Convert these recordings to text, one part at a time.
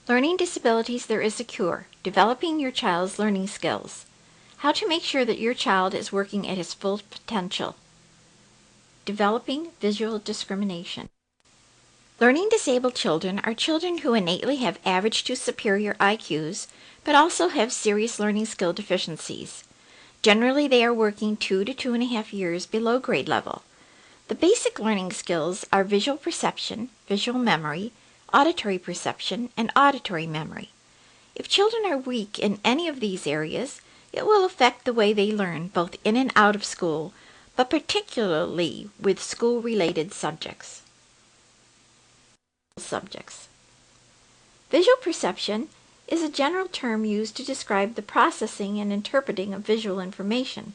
Learning disabilities, there is a cure. Developing your child's learning skills. How to make sure that your child is working at his full potential. Developing visual discrimination. Learning disabled children are children who innately have average to superior IQs, but also have serious learning skill deficiencies. Generally, they are working 2 to 2.5 years below grade level. The basic learning skills are visual perception, visual memory, auditory perception, and auditory memory. If children are weak in any of these areas, it will affect the way they learn both in and out of school, but particularly with school-related subjects. Visual perception is a general term used to describe the processing and interpreting of visual information.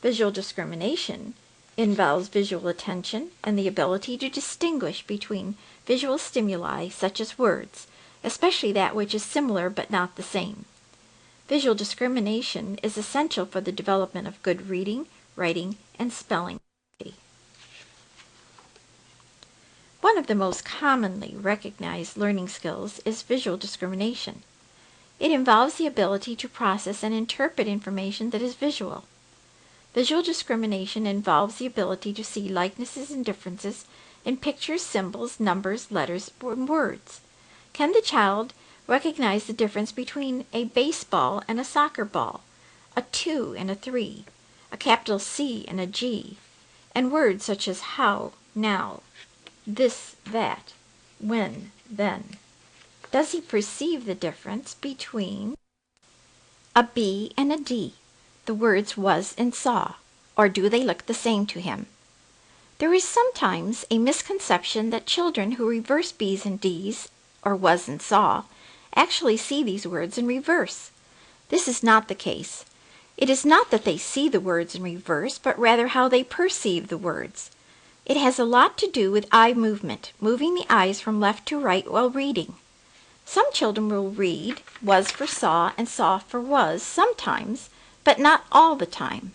Visual discrimination involves visual attention and the ability to distinguish between visual stimuli such as words, especially that which is similar but not the same. Visual discrimination is essential for the development of good reading, writing, and spelling. One of the most commonly recognized learning skills is visual discrimination. It involves the ability to process and interpret information that is visual. Visual discrimination involves the ability to see likenesses and differences in pictures, symbols, numbers, letters, and words. Can the child recognize the difference between a baseball and a soccer ball, a 2 and a 3, a capital C and a G, and words such as how, now, this, that, when, then? Does he perceive the difference between a B and a D, the words was and saw, or do they look the same to him? There is sometimes a misconception that children who reverse B's and D's, or was and saw, actually see these words in reverse. This is not the case. It is not that they see the words in reverse, but rather how they perceive the words. It has a lot to do with eye movement, moving the eyes from left to right while reading. Some children will read was for saw and saw for was sometimes, but not all the time.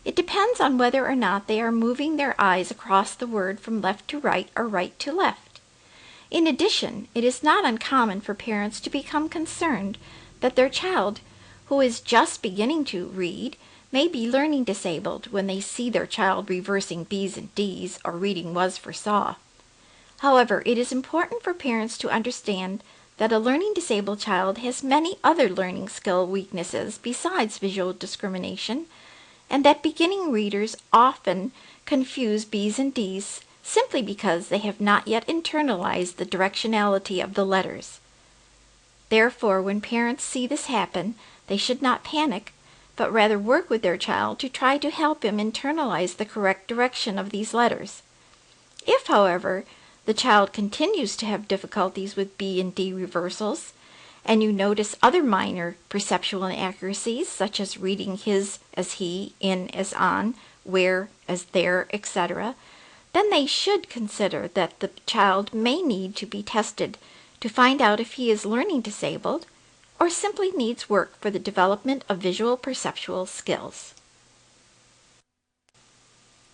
It depends on whether or not they are moving their eyes across the word from left to right or right to left. In addition, it is not uncommon for parents to become concerned that their child, who is just beginning to read, may be learning disabled when they see their child reversing B's and D's or reading was for saw. However, it is important for parents to understand that a learning disabled child has many other learning skill weaknesses besides visual discrimination, and that beginning readers often confuse B's and D's simply because they have not yet internalized the directionality of the letters. Therefore, when parents see this happen, they should not panic, but rather work with their child to try to help him internalize the correct direction of these letters. If, however, the child continues to have difficulties with B and D reversals, and you notice other minor perceptual inaccuracies, such as reading his as he, in as on, where as there, etc., then they should consider that the child may need to be tested to find out if he is learning disabled or simply needs work for the development of visual perceptual skills.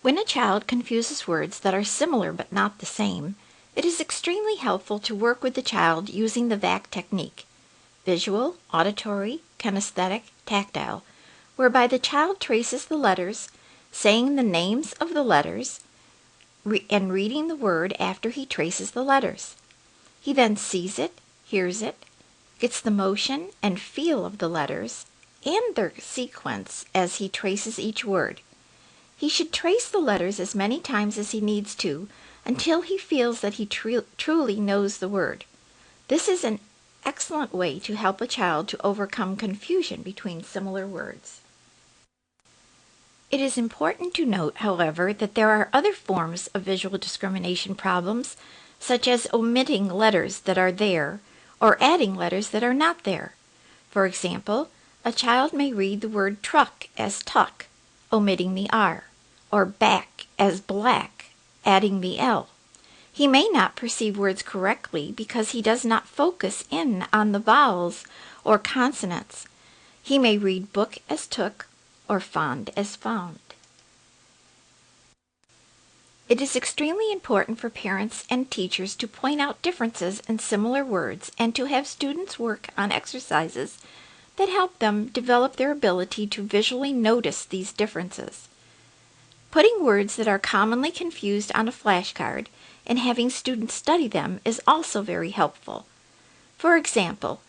When a child confuses words that are similar but not the same, it is extremely helpful to work with the child using the VAC technique, visual, auditory, kinesthetic, tactile, whereby the child traces the letters, saying the names of the letters, and reading the word after he traces the letters. He then sees it, hears it, gets the motion and feel of the letters and their sequence as he traces each word. He should trace the letters as many times as he needs to until he feels that he truly knows the word. This is an excellent way to help a child to overcome confusion between similar words. It is important to note, however, that there are other forms of visual discrimination problems, such as omitting letters that are there or adding letters that are not there. For example, a child may read the word truck as tuck, omitting the R, or back as black, adding the L. He may not perceive words correctly because he does not focus in on the vowels or consonants. He may read book as took or fond as found. It is extremely important for parents and teachers to point out differences in similar words and to have students work on exercises that help them develop their ability to visually notice these differences. Putting words that are commonly confused on a flashcard and having students study them is also very helpful. For example,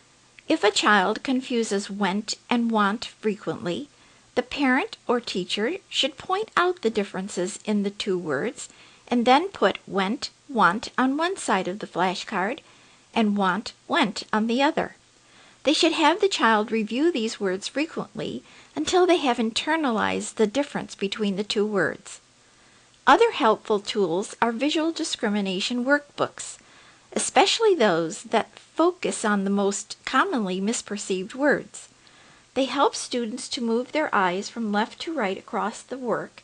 if a child confuses went and want frequently, the parent or teacher should point out the differences in the two words and then put went, want on one side of the flashcard and want, went on the other. They should have the child review these words frequently until they have internalized the difference between the two words. Other helpful tools are visual discrimination workbooks, especially those that focus on the most commonly misperceived words. They help students to move their eyes from left to right across the work,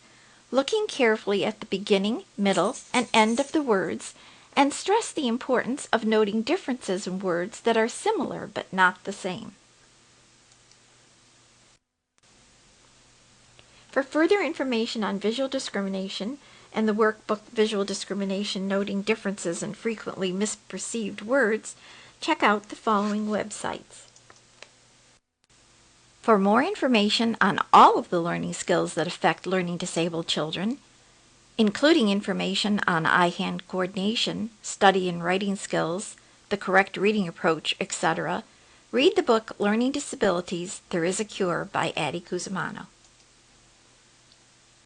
looking carefully at the beginning, middle, and end of the words, and stress the importance of noting differences in words that are similar but not the same. For further information on visual discrimination and the workbook Visual Discrimination Noting Differences in Frequently Misperceived Words, check out the following websites. For more information on all of the learning skills that affect learning disabled children, including information on eye-hand coordination, study and writing skills, the correct reading approach, etc., read the book Learning Disabilities, There is a Cure by Addie Cusimano.